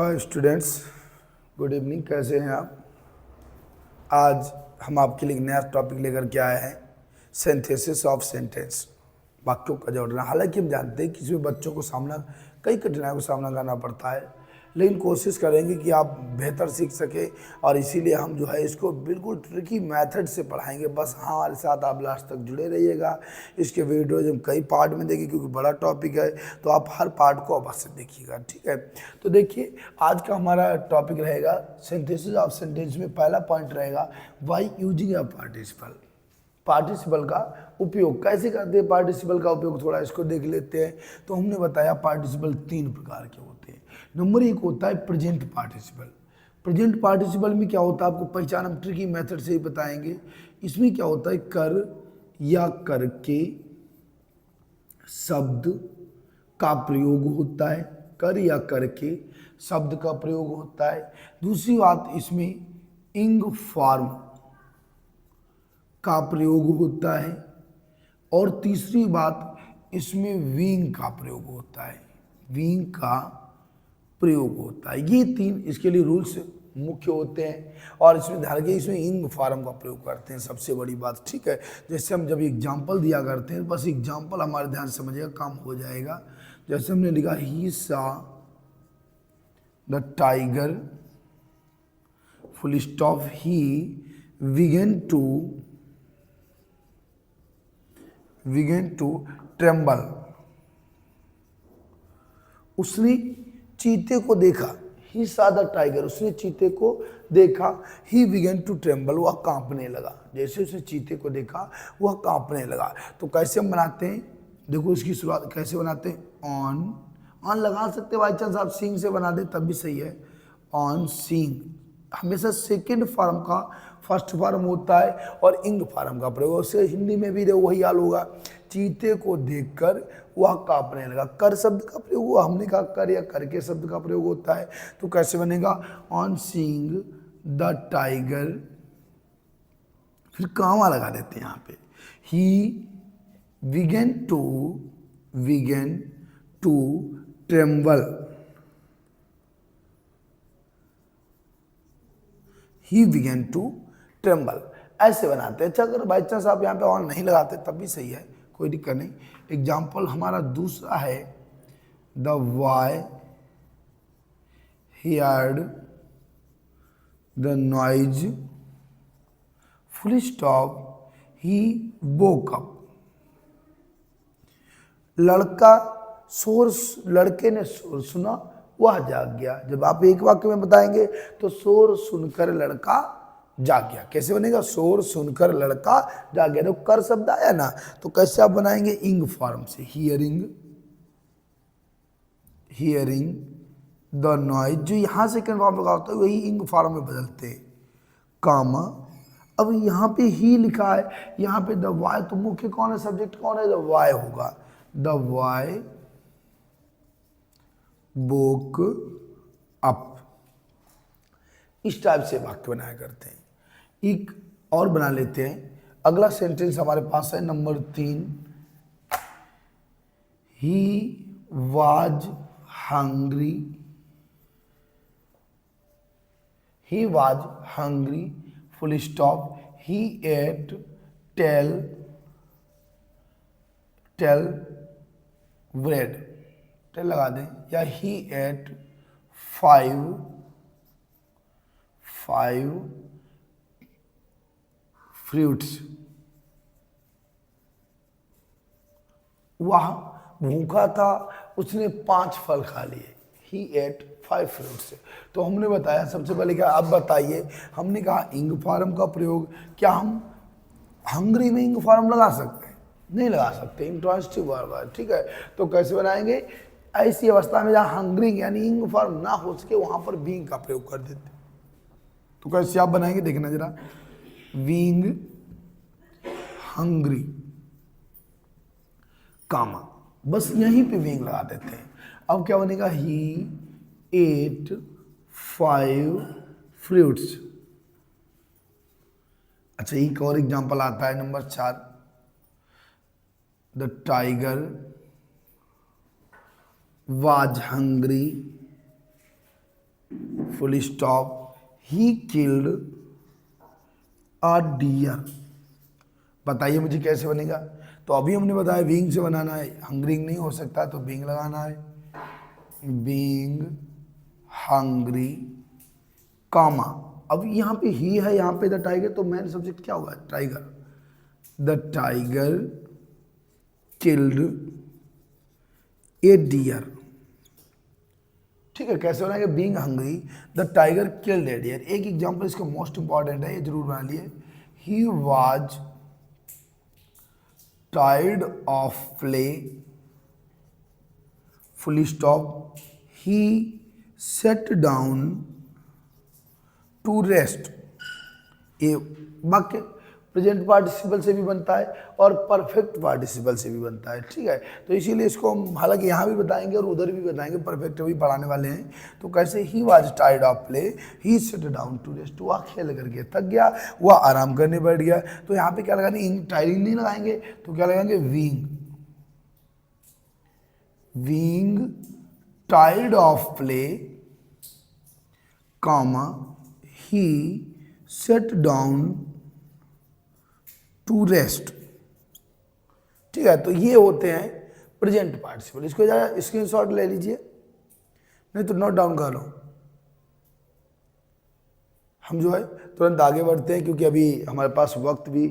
Hi students, good evening. कैसे हैं आप? आज हम आपके लिए एक नया टॉपिक लेकर के आए हैं, सिंथेसिस ऑफ सेंटेंस, वाक्यों का जोड़ना। हालांकि हम जानते हैं कि इसमें बच्चों को कई कठिनाइयों का सामना करना पड़ता है, लेकिन कोशिश करेंगे कि आप बेहतर सीख सके और इसीलिए हम जो है इसको बिल्कुल ट्रिकी मेथड से पढ़ाएंगे। बस हमारे साथ आप लास्ट तक जुड़े रहिएगा। इसके वीडियोज हम कई पार्ट में देंगे क्योंकि बड़ा टॉपिक है, तो आप हर पार्ट को अवश्य देखिएगा, ठीक है। तो देखिए, आज का हमारा टॉपिक रहेगा सिंथेसिस ऑफ सेंटेंस में पहला पॉइंट रहेगा why using a participle. Participle का उपयोग कैसे करते हैं, पार्टिसिपल का उपयोग थोड़ा इसको देख लेते हैं। तो हमने बताया पार्टिसिपल तीन प्रकार के होते हैं। नंबर एक होता है प्रेजेंट पार्टिसिपल। प्रेजेंट पार्टिसिपल में क्या होता है, आपको पहचान हम ट्रिकी मेथड से ही बताएंगे। इसमें क्या होता है, कर या करके शब्द का प्रयोग होता है। कर या करके शब्द का प्रयोग होता है। दूसरी बात, इसमें इंग फॉर्म का प्रयोग होता है। और तीसरी बात, इसमें विंग का प्रयोग होता है। विंग का प्रयोग होता है। ये तीन इसके लिए रूल्स मुख्य होते हैं। और इसमें ध्यान रखिए, इसमें इंग फॉर्म का प्रयोग करते हैं, सबसे बड़ी बात, ठीक है। जैसे हम जब एग्जाम्पल दिया करते हैं, बस एग्जाम्पल हमारे ध्यान से समझिएगा, काम हो जाएगा। जैसे हमने लिखा ही सा the tiger full stop he began to tremble. उसने चीते को देखा। ही सा द टाइगर, उसने चीते को देखा। ही बिगेन टू ट्रेम्बल, वह कांपने लगा। जैसे उसने चीते को देखा वह कांपने लगा। तो कैसे हम बनाते हैं, देखो इसकी शुरुआत कैसे बनाते हैं। ऑन लगा सकते, बाई चांस आप सींग से बना दे तब भी सही है। ऑन सींग हमेशा सेकेंड फॉर्म का फर्स्ट फॉर्म होता है और इंग फॉर्म का प्रयोग। उससे हिंदी में भी वही हाल होगा। चीते को देखकर वह कांपने लगा। कर शब्द का प्रयोग हुआ, हमने कहा कर या करके शब्द का प्रयोग होता है। तो कैसे बनेगा, ऑन सीइंग द टाइगर, फिर कामा लगा देते हैं यहाँ पे। He began to tremble. He began to tremble, ऐसे बनाते हैं। अच्छा, अगर बाई चांस आप यहाँ पे ऑन नहीं लगाते तब भी सही है, कोई दिक्कत नहीं। एग्जाम्पल हमारा दूसरा है, the boy heard the noise full stop he woke up. लड़के ने शोर सुना, वह जाग गया। जब आप एक वाक्य में बताएंगे तो शोर सुनकर लड़का जाग गया। कैसे बनेगा, शोर सुनकर लड़का जाग गया। तो कर शब्द आया ना, तो कैसे आप बनाएंगे, इंग फॉर्म से। हियरिंग द नॉइज, जो यहाँ सेकंड फॉर्म लगा होता है वही इंग फॉर्म में बदलते हैं, कामा। अब यहाँ पे ही लिखा है, यहाँ पे द वाय, तो मुख्य कौन है, सब्जेक्ट कौन है, द वाय होगा। The Y woke up. इस टाइप से वाक्य बनाया करते हैं। एक और बना लेते हैं। अगला सेंटेंस हमारे पास है number 3, he was hungry. He was hungry full stop he ate टेल ब्रेड, टेल लगा दें, या ही एट फाइव फ्रूट्स। वह भूखा था, उसने 5 फल खा लिए। ही एट 5 फ्रूट्स। तो हमने बताया सबसे पहले क्या, अब बताइए, हमने कहा इंग फॉर्म का प्रयोग। क्या हम हंग्री में इंग फॉर्म लगा सकते हैं? नहीं लगा सकते, इंट्रांसिटिव वर्ब है, ठीक है। तो कैसे बनाएंगे, ऐसी अवस्था में जहाँ हंग्री यानी इंग फॉर्म ना हो सके वहां पर बीइंग का प्रयोग कर देते। तो कैसे आप बनाएंगे, देखना जरा। बीइंग हंग्री कामा, बस यहीं पे बीइंग लगा देते हैं। अब क्या बनेगा, ही एट 5 फ्रूट्स। अच्छा, एक और एग्जांपल आता है number 4, the tiger was hungry full stop he killed a deer. बताइए मुझे कैसे बनेगा। तो अभी हमने बताया बीइंग से बनाना है, हंग्रिंग नहीं हो सकता तो बीइंग लगाना है, बीइंग हंग्री कामा। अब यहाँ पे ही है, यहाँ पे द टाइगर, तो मेन सब्जेक्ट क्या होगा, tiger. The tiger killed a deer. ठीक है, कैसे बनाएंगे, being hungry the tiger killed a deer. एक एग्जांपल इसका मोस्ट इंपॉर्टेंट है, ये जरूर बना लिए। He was tired of play full stop he sat down to rest. ये वाक्य प्रेजेंट पार्टिसिपल से भी बनता है और परफेक्ट पार्टिसिपल से भी बनता है। ठीक है, तो इसीलिए इसको हम हालांकि यहाँ भी बताएंगे और उधर भी बताएंगे, परफेक्ट भी पढ़ाने वाले हैं। तो कैसे, he was tired of play he sit down to rest. वह खेल करके थक गया, वह आराम करने बैठ गया। तो यहाँ पे क्या लगाएंगे, टायरिंग नहीं लगाएंगे तो क्या लगाएंगे, being. Being tired of play comma he sat down to rest. ठीक है, तो ये होते हैं प्रेजेंट पार्टिसिपल। इसको जरा स्क्रीनशॉट ले लीजिए, नहीं तो नोट डाउन कर लो। हम जो है तुरंत आगे बढ़ते हैं, क्योंकि अभी हमारे पास वक्त भी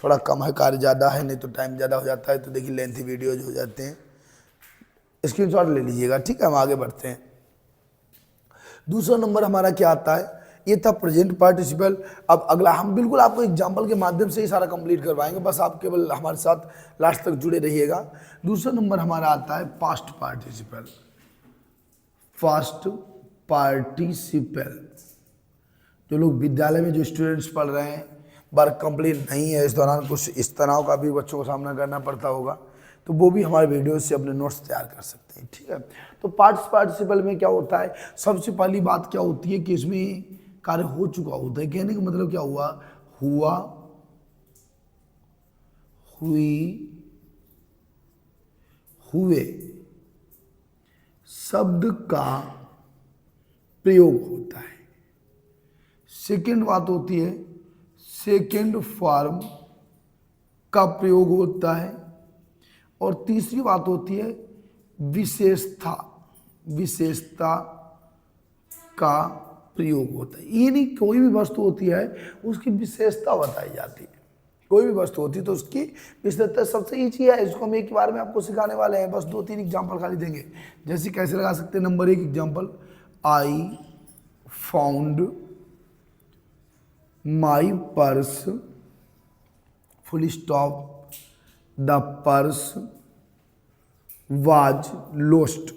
थोड़ा कम है, कार्य ज़्यादा है, नहीं तो टाइम ज़्यादा हो जाता है। तो देखिए लेंथी वीडियोज हो जाते हैं, स्क्रीनशॉट ले लीजिएगा। ठीक है, हम आगे बढ़ते हैं। दूसरा नंबर हमारा क्या आता है, ये था प्रेजेंट पार्टिसिपल। अब अगला हम बिल्कुल आपको एग्जांपल के माध्यम से ही सारा कंप्लीट करवाएंगे, बस आप केवल हमारे साथ लास्ट तक जुड़े रहिएगा। दूसरा नंबर हमारा आता है पास्ट पार्टिसिपल। पास्ट पार्टिसिपल, जो लोग विद्यालय में जो स्टूडेंट्स पढ़ रहे हैं, वर्क कंप्लीट नहीं है, इस दौरान कुछ इस तनाव का भी बच्चों को सामना करना पड़ता होगा, तो वो भी हमारे वीडियो से अपने नोट्स तैयार कर सकते हैं। ठीक है, तो पास्ट पार्टिसिपल में क्या होता है, सबसे पहली बात क्या होती है कि इसमें कार्य हो चुका होता है। कहने का मतलब क्या हुआ, हुआ, हुई, हुए शब्द का प्रयोग होता है। सेकेंड बात होती है सेकेंड फॉर्म का प्रयोग होता है। और तीसरी बात होती है विशेषता, विशेषता का प्रयोग होता है। ये नहीं, कोई भी वस्तु होती है उसकी विशेषता बताई जाती है। कोई भी वस्तु होती है तो उसकी विशेषता सबसे ईजी है, इसको हम एक बार में आपको सिखाने वाले हैं, बस 2-3 एग्जाम्पल खाली देंगे। जैसे कैसे लगा सकते हैं, number 1 example, I found my purse full stop the purse was lost.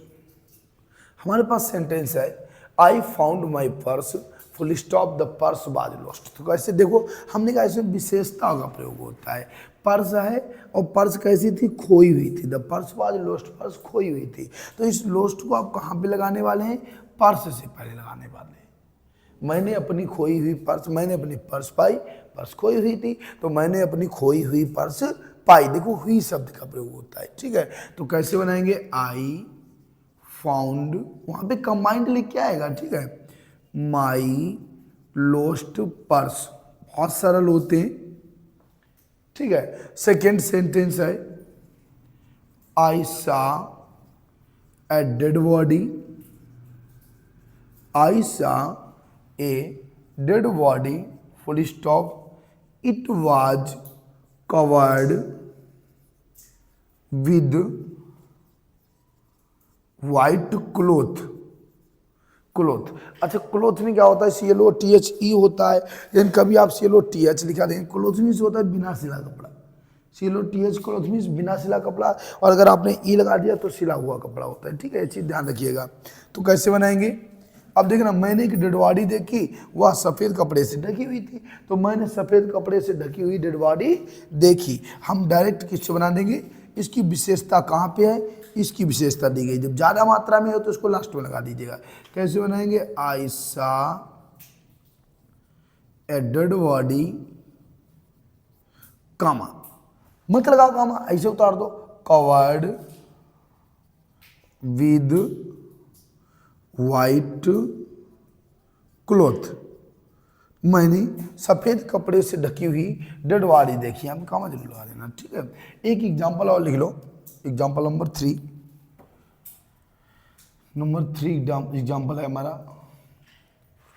हमारे पास सेंटेंस है I found my purse full stop the purse was lost. तो कैसे देखो, हमने कहा इसमें विशेषता का प्रयोग होता है। पर्स है और पर्स कैसी थी, खोई हुई थी। The purse was lost, purse खोई हुई थी। तो इस लोस्ट को आप कहाँ पे लगाने वाले हैं, पर्स से पहले लगाने वाले हैं। मैंने अपनी खोई हुई पर्स, मैंने अपनी पर्स पाई, पर्स खोई हुई थी, तो मैंने अपनी खोई हुई पर्स पाई। देखो हुई शब्द का प्रयोग होता है। ठीक है, तो कैसे बनाएंगे, आई फाउंड, वहां पे कंबाइंड लिख के आएगा। ठीक है, माई लोस्ट पर्स, बहुत सरल होते हैं। ठीक है, सेकेंड सेंटेंस है आई सा ए डेड बॉडी, आई सा a dead body full stop it was covered with white cloth. Cloth, अच्छा क्लोथ में क्या होता है, CLOTHE होता है, लेकिन कभी आप CLOTH लिखा देंगे। क्लोथ मीन्स होता है बिना सिला कपड़ा, CLOTH क्लोथ मीन्स बिना सिला कपड़ा, और अगर आपने ई लगा दिया तो सिला हुआ कपड़ा होता है। ठीक है, ये चीज़ ध्यान रखिएगा। तो कैसे बनाएंगे, अब देखना, मैंने एक डेड बॉडी देखी, वह सफ़ेद कपड़े से ढकी हुई थी, तो मैंने सफ़ेद कपड़े से ढकी हुई डेड बॉडी देखी। हम डायरेक्ट किससे बना देंगे, इसकी विशेषता कहाँ पे है, इसकी विशेषता दी गई। जब ज़्यादा मात्रा में हो तो इसको लास्ट में लगा दीजिएगा। कैसे बनाएंगे, आई सा ए डेड बॉडी कामा, मत लगाओ कामा, ऐसे उतार दो, कवर्ड विद वाइट क्लोथ, मैंने सफ़ेद कपड़े से ढकी हुई डेड बॉडी देखी। हम कहाँ जरूर लगा देना, ठीक है। एक एग्जाम्पल और लिख लो, एग्जाम्पल नंबर 3। नंबर 3 एग्जाम्पल है हमारा,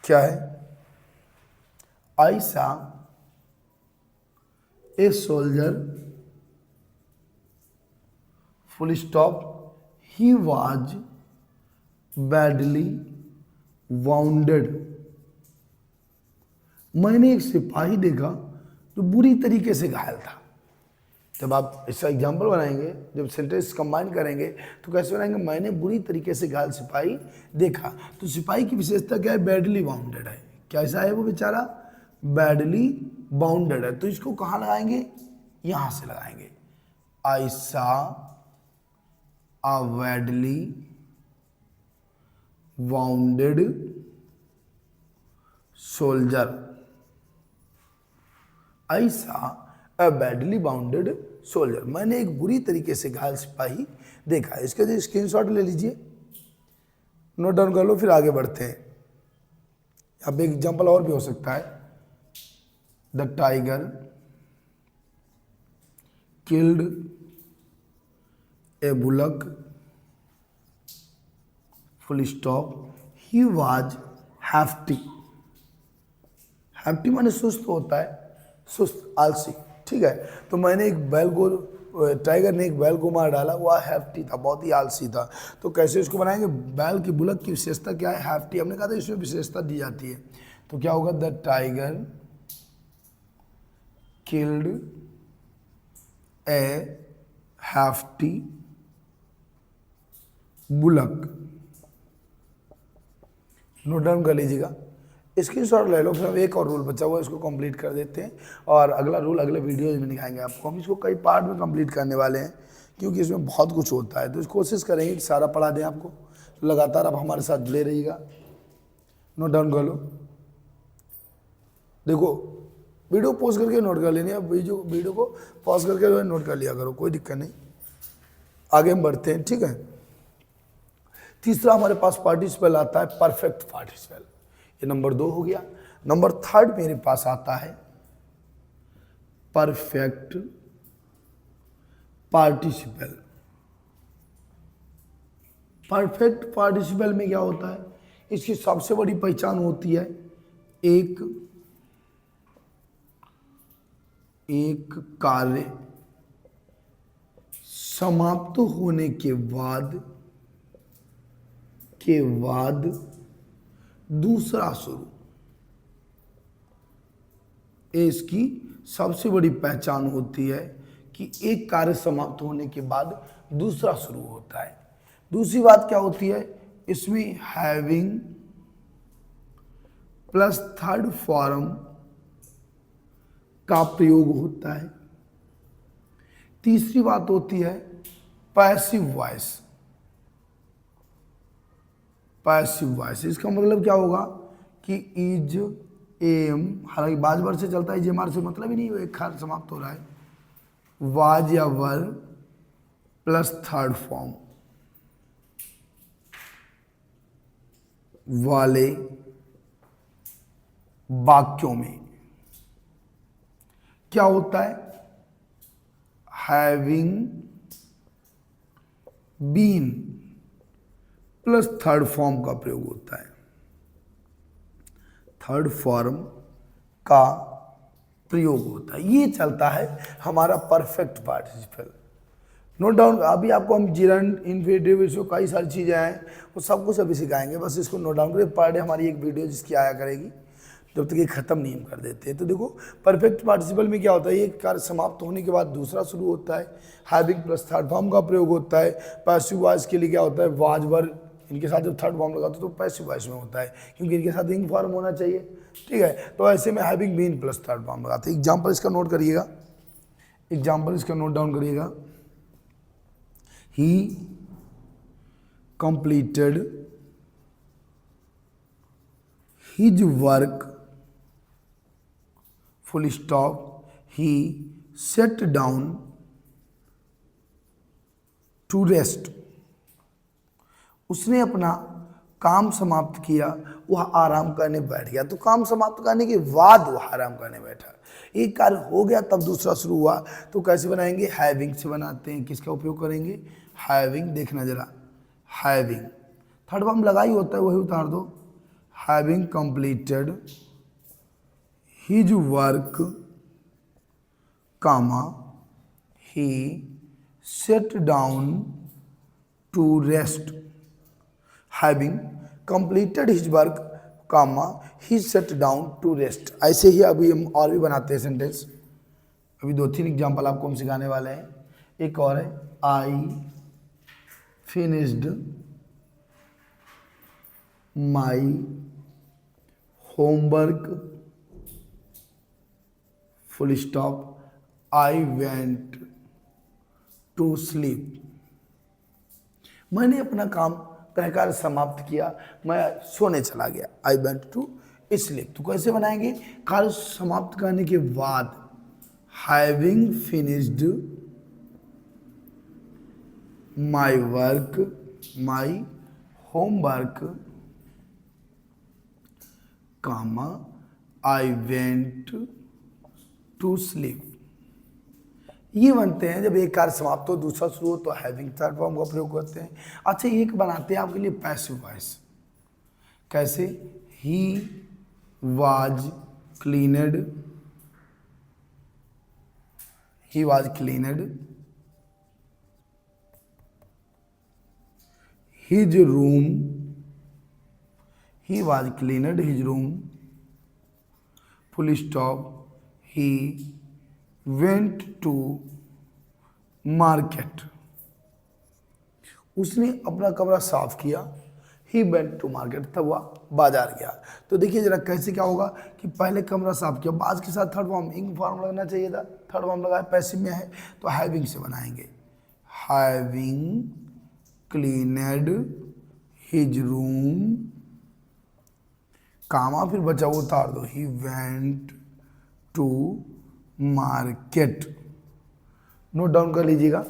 क्या है? आई सा a soldier full stop he was badly bounded. मैंने एक सिपाही देखा जो बुरी तरीके से घायल था। जब आप इसका एग्जाम्पल बनाएंगे, जब सेंटेंस कंबाइन करेंगे तो कैसे बनाएंगे? मैंने बुरी तरीके से घायल सिपाही देखा। तो सिपाही की विशेषता क्या है? बैडली बाउंडेड है। कैसा है वो बेचारा? बैडली बाउंडेड है। तो इसको कहाँ लगाएंगे? यहां से लगाएंगे। आई सा अ बैडली वाउंडेड सोल्जर। आई सा अ बैडली बाउंडेड सोल्जर। मैंने एक बुरी तरीके से घायल सिपाही देखा। इसका जो स्क्रीनशॉट ले लीजिए, नोट डाउन कर लो, फिर आगे बढ़ते हैं। अब एक एग्जाम्पल और भी हो सकता है। The tiger killed A bullock full stop he was hefty. Hefty माने सुस्त होता है, सुस्त, आलसी, ठीक है। तो मैंने एक बैल को, टाइगर ने एक बैल को मार डाला, वह हैफ्टी था, बहुत ही आलसी था। तो कैसे इसको बनाएंगे? बैल की बुलक की विशेषता क्या है? हैफ्टी। हमने कहा था इसमें विशेषता दी जाती है। तो क्या होगा? The tiger killed A hefty bullock. Note down कर लीजिएगा, स्क्रीनशॉट ले लो। फिर हम एक और रूल बचा हुआ है, इसको कंप्लीट कर देते हैं और अगला रूल अगले वीडियो में दिखाएंगे आपको। हम इसको कई पार्ट में कंप्लीट करने वाले हैं क्योंकि इसमें बहुत कुछ होता है। तो कोशिश करेंगे कि सारा पढ़ा दें आपको। तो लगातार आप हमारे साथ जुड़े रहिएगा। नोट डाउन कर लो। देखो, वीडियो पॉज करके नोट कर लेनी है। वीडियो को पॉज करके नोट कर लिया करो, कोई दिक्कत नहीं। आगे हम बढ़ते हैं, ठीक है। तीसरा हमारे पास पार्टिसिपल आता है परफेक्ट पार्टिसिपल। ये नंबर 2 हो गया। नंबर 3 मेरे पास आता है परफेक्ट पार्टिसिपल। परफेक्ट पार्टिसिपल में क्या होता है? इसकी सबसे बड़ी पहचान होती है एक कार्य समाप्त होने के बाद दूसरा शुरू। इसकी सबसे बड़ी पहचान होती है कि एक कार्य समाप्त होने के बाद दूसरा शुरू होता है। दूसरी बात क्या होती है? इसमें हैविंग प्लस थर्ड फॉर्म का प्रयोग होता है। तीसरी बात होती है पैसिव वॉइस। पैसिव वॉइस, इसका मतलब क्या होगा कि इज, एम, हालांकि बाज वर्ड से चलता है, इज एम आर से मतलब ही नहीं, वो एक कार्य समाप्त हो रहा है। वाज या वर प्लस थर्ड फॉर्म वाले वाक्यों में क्या होता है? Having been plus third form का प्रयोग होता है। थर्ड फॉर्म का प्रयोग होता है। ये चलता है हमारा परफेक्ट पार्टिसिपल। Note down. अभी आपको हम जिरंड, इन्फिनेटिव, इसमें कई सारी चीज़ें हैं, वो सब कुछ अभी सिखाएंगे। बस इसको नोट डाउन करें। पर डे हमारी एक वीडियो जिसकी आया करेगी, जब तक ये खत्म नहीं हम कर देते हैं। तो देखो, परफेक्ट पार्टिसिपल में क्या होता है? एक कार्य समाप्त होने के बाद दूसरा शुरू होता है। हैविंग प्लस थर्ड फॉर्म का प्रयोग होता है। पैसिव वॉइस के लिए क्या होता है? वाज, वर, इनके साथ जब थर्ड फॉर्म लगाते हो तो पैसिव वॉइस में होता है, क्योंकि इनके साथ इंग फॉर्म होना चाहिए, ठीक है। तो ऐसे में having been plus third form लगाते हैं। एग्जाम्पल इसका नोट करिएगा, एग्जाम्पल इसका नोट डाउन करिएगा। He completed his work full stop he sat down to rest. उसने अपना काम समाप्त किया, वह आराम करने बैठ गया। तो काम समाप्त करने के बाद वह आराम करने बैठा। एक कार्य हो गया तब दूसरा शुरू हुआ। तो कैसे बनाएंगे? हैविंग से बनाते हैं। किसका उपयोग करेंगे? हैविंग। देखना जरा, हैविंग थर्ड फॉर्म लगा ही होता है, वही उतार दो। Having completed his work comma he sat down to rest. Having completed his work comma he sat down to rest. ऐसे ही अभी हम और भी बनाते हैं सेंटेंस। अभी 2-3 एग्जाम्पल आपको हम सिखाने वाले हैं। एक और है, I finished my homework full stop I went to sleep. मैंने अपना काम कार्य समाप्त किया, मैं सोने चला गया। I went to sleep. तो कैसे बनाएंगे? कार्य समाप्त करने के बाद having finished my work my homework comma I went to sleep. ये बनते हैं जब एक कार्य समाप्त हो दूसरा शुरू हो, तो हैविंग थर्ड फॉर्म का प्रयोग करते हैं। अच्छा, एक बनाते हैं आपके लिए पैसिव वॉइस। कैसे? He was cleaned, he was cleaned his room, he was cleaned his room full stop he went to market. उसने अपना कमरा साफ किया। ही वेंट टू मार्केट, तब वह बाजार गया। तो देखिए जरा कैसे क्या होगा कि पहले कमरा साफ किया, बाद के साथ थर्ड फॉर्म इंग फॉर्म लगना चाहिए था, थर्ड फॉर्म लगा, पैसिव में है तो हैविंग से बनाएंगे। Having cleaned his room comma, फिर बचा वो उतार दो, he went to market. Note down कर लीजिएगा,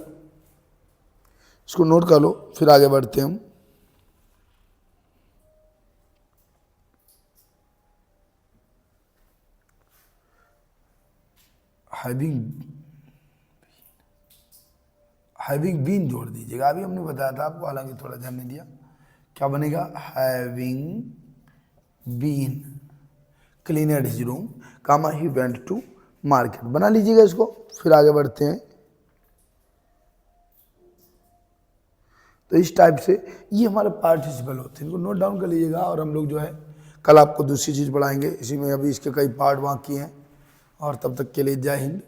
इसको नोट कर लो, फिर आगे बढ़ते हैं हम। हैविंग बीन जोड़ दीजिएगा। अभी हमने बताया था आपको, हालांकि थोड़ा ध्यान नहीं दिया। क्या बनेगा? Having been cleaned his room comma he went to market. बना लीजिएगा इसको, फिर आगे बढ़ते हैं। तो इस टाइप से ये हमारे पार्टिसिपल होते हैं, इनको नोट डाउन कर लीजिएगा। और हम लोग जो है कल आपको दूसरी चीज़ पढ़ाएंगे, इसी में अभी इसके कई पार्ट बाकी हैं। और तब तक के लिए जय हिंद,